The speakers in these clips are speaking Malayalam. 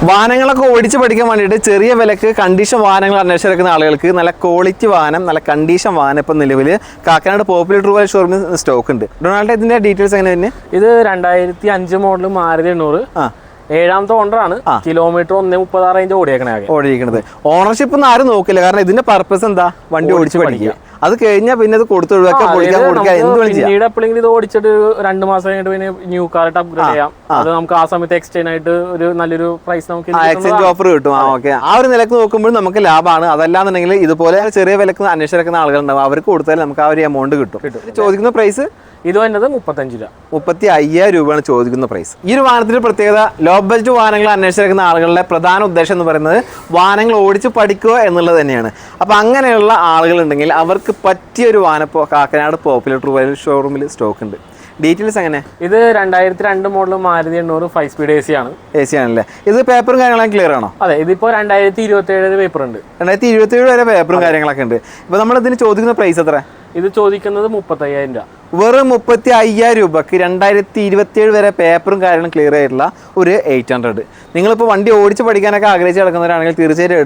വാഹനങ്ങളൊക്കെ ഓടിച്ച് പഠിക്കാൻ വേണ്ടിയിട്ട് ചെറിയ വിലക്ക് കണ്ടീഷൻ വാഹനങ്ങൾ അന്വേഷിച്ചെടുക്കുന്ന ആളുകൾക്ക് നല്ല ക്വാളിറ്റി വാഹനം, നല്ല കണ്ടീഷൻ വാഹനം ഇപ്പം നിലവിൽ കാക്കനാട് പോപ്പുലർ ട്രൂ വാല്യൂ ഷോറൂമിൽ സ്റ്റോക്ക് ഉണ്ട്. ഡൊണാൾഡ്, ഇതിന്റെ ഡീറ്റെയിൽസ് എങ്ങനെ തന്നെ? ഇത് 2005 മോഡൽ മാരുതി 800. 7ാമത്തെ ഓണറാണ്. Kilometre 1.36 range ഓടിയിരിക്കുന്നത്. ഓണർഷിപ്പ് ആരും നോക്കില്ല, കാരണം ഇതിന്റെ പർപ്പസ് എന്താ? വണ്ടി ഓടിച്ച് പഠിക്കുക. അത് കഴിഞ്ഞാൽ പിന്നെ അത് കൊടുത്ത് ഒഴിവാക്കാൻ പിന്നീട് എപ്പോഴെങ്കിലും ഇത് ഓടിച്ചിട്ട് 2 മാസം കഴിഞ്ഞിട്ട് പിന്നെ ന്യൂ കാർട്ട് അപ്ഗ്രേഡ് ചെയ്യാം. അത് നമുക്ക് ആ സമയത്ത് എക്സ്ചേഞ്ച് ആയിട്ട് ഒരു നല്ലൊരു പ്രൈസ് നമുക്ക് എക്സ്ചേഞ്ച് ഓഫർ കിട്ടും. ഓക്കെ, ആ ഒരു നിലക്ക് നോക്കുമ്പോൾ നമുക്ക് ലാഭമാണ്. അതല്ലാന്നുണ്ടെങ്കിൽ ഇതുപോലെ ചെറിയ വിലക്ക് അന്വേഷിച്ചിരിക്കുന്ന ആളുകളുണ്ടാവും, അവർക്ക് കൊടുത്താൽ നമുക്ക് ആ ഒരു എമൗണ്ട് കിട്ടും. ചോദിക്കുന്ന പ്രൈസ് ഇത് വരുന്നത് 35 രൂപ. 35,000 രൂപയാണ് ചോദിക്കുന്ന പ്രൈസ്. ഈ ഒരു വാഹനത്തിന്റെ പ്രത്യേകത, ലോ ബഡ്ജറ്റ് വാഹനങ്ങൾ അന്വേഷിച്ചിരിക്കുന്ന ആളുകളുടെ പ്രധാന ഉദ്ദേശം എന്ന് പറയുന്നത് വാഹനങ്ങൾ ഓടിച്ച് പഠിക്കുക എന്നുള്ളത് തന്നെയാണ്. അപ്പോൾ അങ്ങനെയുള്ള ആളുകളുണ്ടെങ്കിൽ അവർക്ക് പറ്റിയൊരു വാഹനം കാക്കനാട് പോപ്പുലർ ട്രൂ വാല്യൂ ഷോറൂമിൽ സ്റ്റോക്ക് ഉണ്ട്. ഡീറ്റെയിൽസ് എങ്ങനെ? ഇത് 2002 മോഡൽ മാരുതി 800 5 സ്പീഡ് AC ആണ്. AC ആണല്ലേ? ഇത് പേപ്പറും കാര്യങ്ങളൊക്കെ ക്ലിയർ ആണോ? അതെ, ഇതിപ്പോ 2027 പേപ്പർ ഉണ്ട്. 2027 വരെ പേപ്പറും കാര്യങ്ങളൊക്കെ ഉണ്ട്. ഇപ്പൊ നമ്മൾ ഇതിന് ചോദിക്കുന്ന പ്രൈസ് എത്ര? ഇത് ചോദിക്കുന്നത് 35,000 രൂപ. വെറും 35,000 രൂപക്ക് 2027 വരെ പേപ്പറും കാര്യങ്ങളും ക്ലിയർ ആയിട്ടുള്ള ഒരു 800. നിങ്ങളിപ്പോൾ വണ്ടി ഓടിച്ച് പഠിക്കാനൊക്കെ ആഗ്രഹിച്ച് കിടക്കുന്നവരാണെങ്കിൽ തീർച്ചയായിട്ടും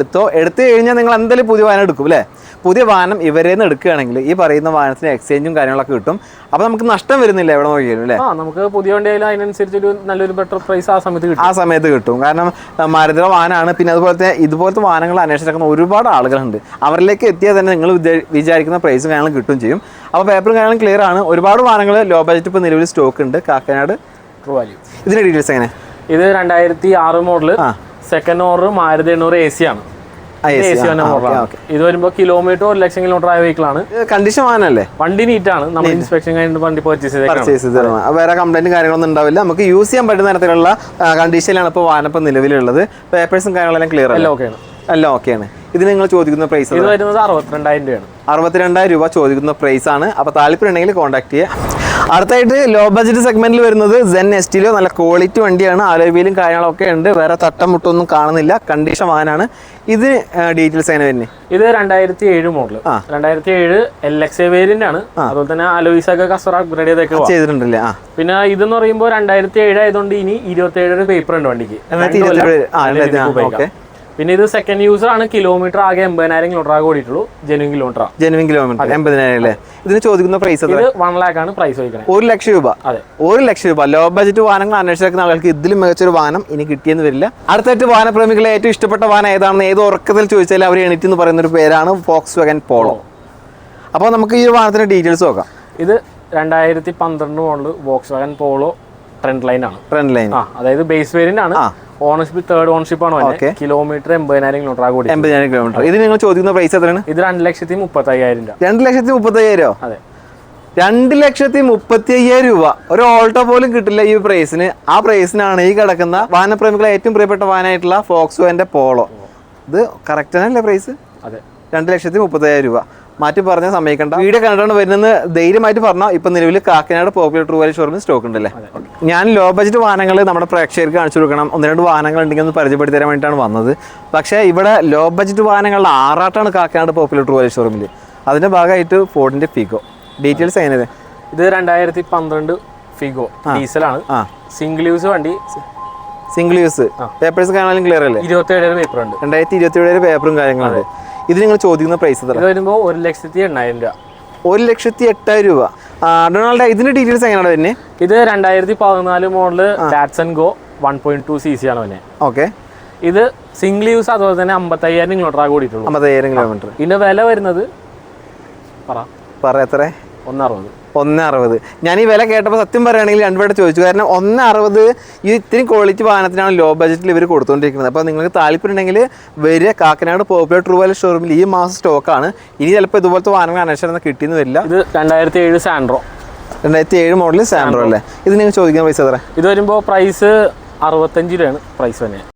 എടുത്തു കഴിഞ്ഞാൽ നിങ്ങൾ എന്തായാലും പുതിയ വാഹനം എടുക്കും അല്ലേ? പുതിയ വാഹനം ഇവരെ നിന്ന് എടുക്കുകയാണെങ്കിൽ ഈ പറയുന്ന വാഹനത്തിന് എക്സ്ചേഞ്ചും കാര്യങ്ങളൊക്കെ കിട്ടും. അപ്പോൾ നമുക്ക് നഷ്ടം വരുന്നില്ല എവിടെ നോക്കിയാലും അല്ലേ? നമുക്ക് പുതിയ വണ്ടി ആയാലും അതിനനുസരിച്ച് നല്ലൊരു ബെറ്റർ പ്രൈസ് ആ സമയത്ത് കിട്ടും. കാരണം മാരുതിയുടെ വാഹനമാണ്. പിന്നെ ഇതുപോലത്തെ വാഹനങ്ങൾ അന്വേഷിച്ചിരിക്കുന്ന ഒരുപാട് ആളുകളുണ്ട്. അവരിലേക്ക് എത്തിയാൽ തന്നെ നിങ്ങൾ വിചാരിക്കുന്ന പ്രൈസും കാര്യങ്ങളും കിട്ടും ചെയ്യും. അപ്പോൾ പേപ്പറും കാര്യങ്ങളും ക്ലിയർ ആണ്. ഒരുപാട് വാഹനങ്ങൾ ലോ ബഡ്ജറ്റ് ഇപ്പോൾ നിലവിൽ സ്റ്റോക്ക് ഉണ്ട് കാക്കനാട് ട്രൂ വാല്യൂ. ഇതിന്റെ ഡീറ്റെയിൽസ് എങ്ങനെ? ഇത് 2006 model second owner Maruti 800 AC ആണ്. ഇത് വരുമ്പോ കിലോമീറ്റർ 1 ലക്ഷം കിലോമീറ്റർ ആയ വെഹിക്കിൾ ആണ്. കണ്ടീഷൻ വാഹനല്ലേ? വണ്ടി നീറ്റ് ആണ്. നമ്മൾ ഇൻസ്പെക്ഷൻ കഴിഞ്ഞിട്ട് വണ്ടി പർച്ചേസ് ചെയ്ത് വേറെ കംപ്ലൈന്റ് കാര്യങ്ങളൊന്നും ഉണ്ടാവില്ല. നമുക്ക് യൂസ് ചെയ്യാൻ പറ്റുന്ന തരത്തിലുള്ള കണ്ടീഷനിലാണ് ഇപ്പോൾ വാഹനം ഇപ്പോൾ നിലവിലുള്ളത്. പേപ്പേഴ്സും കാര്യങ്ങളെല്ലാം ക്ലിയർ അല്ല? എല്ലാം ഓക്കെയാണ്. ഇത് നിങ്ങൾ ചോദിക്കുന്ന പ്രൈസ്? ഇത് വരുന്നത് 62,000 രൂപയാണ്. 62,000 രൂപ ചോദിക്കുന്ന പ്രൈസ് ആണ്. അപ്പോൾ താല്പര്യം ഉണ്ടെങ്കിൽ കോൺടാക്ട് ചെയ്യുക. അടുത്തായിട്ട് ലോ ബഡ്ജറ്റ് സെഗ്മെന്റിൽ വരുന്നത് സെൻ ST-ലോ നല്ല ക്വാളിറ്റി വണ്ടിയാണ്. ആലോയിലും കാര്യങ്ങളൊക്കെ ഉണ്ട്. വേറെ തട്ടമുട്ടൊന്നും കാണുന്നില്ല. കണ്ടീഷൻ വാഹനമാണ്. ഇത് ഡീറ്റെയിൽസ് എങ്ങനെ വരുന്നത്? ഇത് 2007 മോഡൽ. 2007 LXA വേരിയന്റ് ആണ്. അതുപോലെ തന്നെ അലോയ്സ് ഒക്കെ കസ്റ്റമർ അപ്ഗ്രേഡ് ചെയ്തിട്ടുണ്ടല്ലേ? പിന്നെ ഇതെന്ന് പറയുമ്പോൾ 2007 ആയതുകൊണ്ട് ഇനി 27 പേപ്പർ ഉണ്ട് വണ്ടിക്ക്. പിന്നെ ഇത് സെക്കൻഡ് യൂസർ ആണ്. കിലോമീറ്റർ ആകെ 80,000 കിലോമീറ്റർ ആകെ ഓടിയിട്ടുള്ളൂ. ജെനുവിൻ കിലോമീറ്റർ 80,000 അല്ലേ? ഇതിന് ചോദിക്കുന്ന പ്രൈസ് 1 lakh ആണ് പ്രൈസ് ചോദിക്കുന്നത്. 1 ലക്ഷം രൂപ. അതെ, 1 ലക്ഷം രൂപ. ലോ ബഡ്ജറ്റ് വാഹനങ്ങൾ അന്വേഷിക്കുന്ന ആൾക്ക് ഇതിലും മികച്ചൊരു വാഹനം ഇനി കിട്ടിയെന്ന് വരില്ല. അടുത്തായിട്ട് വാഹനപ്രേമികളെ ഏറ്റവും ഇഷ്ടപ്പെട്ട വാഹനം ഏതാണെന്ന് ഏത് ഉറക്കത്തിൽ ചോദിച്ചാൽ അവർ എണിറ്റ് എന്ന് പറയുന്ന ഒരു പേരാണ് ഫോക്സ്വാഗൻ പോളോ. അപ്പോൾ നമുക്ക് ഈ വാഹനത്തിന്റെ ഡീറ്റെയിൽസ് നോക്കാം. ഇത് 2012 model Volkswagen polo trend line ആണ്. അതായത് ബേസ് വേരിയന്റ് ആണ്. ഓണർഷിപ്പ് 3rd ഓണർഷിപ്പ് ആണ്. കിലോമീറ്റർ 80,000 കിലോമീറ്റർ ആകെ 80,000 കിലോമീറ്റർ. ഇത് നിങ്ങൾ ചോദിക്കുന്ന പ്രൈസ് എത്രയാണ്? ഇത് 2,35,000 രൂപ. 2,35,000? അതെ, 2,35,000 രൂപ. ഒരു ഓൾട്ടോ പോലും കിട്ടില്ല ഈ പ്രൈസിന്. ആ പ്രൈസിനാണ് ഈ കിടക്കുന്ന വാഹനപ്രേമികളെ ഏറ്റവും പ്രിയപ്പെട്ട വാഹനമായിട്ടുള്ള ഫോക്സ്വാഗന്റെ പോളോ. ഇത് കറക്റ്റ് തന്നെയല്ലേ പ്രൈസ്? അതെ, 2,35,000 രൂപ. മാറ്റി പറഞ്ഞാൽ സമ്മതിക്കണ്ട. വീഡിയോ കണ്ടിട്ടാണ് വരുന്നത് ധൈര്യമായിട്ട് പറഞ്ഞാൽ ഇപ്പം നിലവിൽ കാക്കനാട് പോപ്പുലർ ട്രൂ വാല്യൂ ഷോറൂമിൽ സ്റ്റോക്ക് ഉണ്ടല്ലേ? ഞാൻ ലോ ബഡ്ജറ്റ് വാഹനങ്ങൾ നമ്മുടെ പ്രേക്ഷകർക്ക് കാണിച്ചു കൊടുക്കണം, 1-2 വാഹനങ്ങൾ ഉണ്ടെങ്കിൽ ഒന്ന് പരിചയപ്പെടുത്തി തരാൻ വേണ്ടിയിട്ടാണ് വന്നത്. പക്ഷേ ഇവിടെ ലോ ബഡ്ജറ്റ് വാഹനങ്ങളുടെ ആറാട്ടാണ് കാക്കനാട് പോപ്പുലർ ട്രൂ വാല്യൂ ഷോറൂമിൽ. അതിൻ്റെ ഭാഗമായിട്ട് ഫോർഡിൻ്റെ ഫിഗോ. ഡീറ്റെയിൽസ് എങ്ങനെയാണ്? ഇത് 2012 ഫിഗോ ഡീസലാണ്. സിംഗിൾ യൂസ് വണ്ടി. Single use. പേപ്പേഴ്സ് കാണാനും ക്ലിയർ അല്ലേ? 27 പേപ്പർ ഉണ്ട്. 2027 പേപ്പറും കാര്യങ്ങളുണ്ട്. ഇത് നിങ്ങൾ ചോദിക്കുന്ന പ്രൈസ് വരുമ്പോൾ 1,08,000 രൂപ. 1,08,000 രൂപ. ഡൊണാൾഡ്, ഇതിന്റെ ഡീറ്റെയിൽസ് എങ്ങനെയാണ് വരുന്നത്? ഇത് 2014 മോഡല് ഡാറ്റ്സൺ ഗോ 1.2 cc ആണ് വരുന്നത്. ഓക്കെ, ഇത് സിംഗിൾ യൂസ്. അതുപോലെ തന്നെ 55,000 കിലോമീറ്റർ ആകെ ഓടിയിട്ടുള്ളൂ. 50,000 കിലോമീറ്റർ. ഇതിന്റെ വില വരുന്നത് എത്ര? 1,60. 1,60. ഞാൻ ഈ വില കേട്ടപ്പോൾ സത്യം പറയുകയാണെങ്കിൽ 2 പേരുടെ ചോദിച്ചു. കാരണം 1,60 ഈ ഇത്രയും ക്വാളിറ്റി വാഹനത്തിനാണ് ലോ ബഡ്ജറ്റിൽ ഇവർ കൊടുത്തുകൊണ്ടിരിക്കുന്നത്. അപ്പോൾ നിങ്ങൾക്ക് താല്പര്യം ഉണ്ടെങ്കിൽ വരിക. കാക്കനാട് പോപ്പുലർ ട്രൂ വാല്യൂ ഷോറൂമിൽ ഈ മാസം സ്റ്റോക്കാണ്. ഇനി ചിലപ്പോൾ ഇതുപോലത്തെ വാഹനങ്ങൾ അന്വേഷണം കിട്ടിയെന്ന് വരില്ല. ഇത് 2007 സാൻഡ്രോ. 2007 മോഡൽ സാൻഡ്രോ അല്ലേ? ഇത് നിങ്ങൾ ചോദിക്കുന്ന പൈസ എത്ര? ഇത് വരുമ്പോൾ പ്രൈസ് 65 രൂപയാണ് പ്രൈസ് തന്നെ.